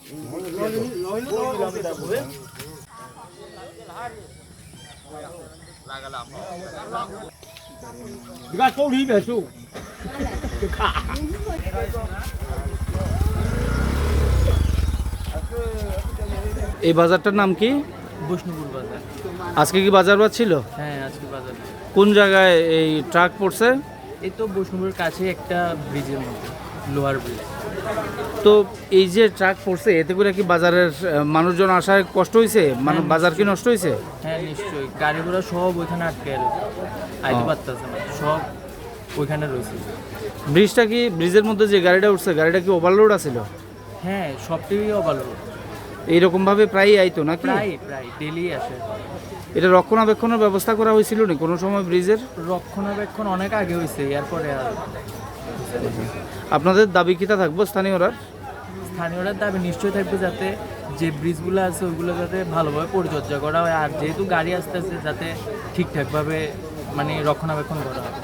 এই বাজারটার নাম কি? বৈষ্ণবপুর বাজার। আজকে কি বাজার ছিল? হ্যাঁ, আজকে বাজার। কোন জায়গায় এই ট্রাক পড়ছে? এই তো বৈষ্ণবপুরের কাছে একটা ব্রিজের মধ্যে, লোহার ব্রিজ। তো এই যে ট্রাক পড়ছে এতে করে কি বাজারের মানুষজন আসায় কষ্ট হয়েছে? বাজার কি নষ্ট হয়েছে? হ্যাঁ নিশ্চয়ই, গাড়ি ঘোড়া সব ওইখানে আটকে রয়েছে, আইতে পারতেছে না, সব ওইখানে রয়েছে। ব্রিজটা কি, ব্রিজের মধ্যে যে গাড়িটা উঠছে গাড়িটা কি ওভারলোড আছিল? হ্যাঁ, সব টিভি ওভারলোড। এইরকমভাবে প্রায়ই আইতো নাকি? প্রায় ডেলি আসে। এটা রক্ষণাবেক্ষণের ব্যবস্থা করা হয়েছিল না কোনো সময় ব্রিজের? রক্ষণাবেক্ষণ অনেক আগে হয়েছে, এরপরে আর। আপনাদের দাবি কিটা থাকবো স্থানীয়রা? স্থানীয়রা দাবি নিশ্চয়ই থাকবে, যাতে যে ব্রিজগুলো আছে ওইগুলো যাতে ভালোভাবে পরিচর্যা করা হয়, আর যেহেতু গাড়ি আসতেছে যাতে ঠিকঠাকভাবে মানে রক্ষণাবেক্ষণ করা হয়।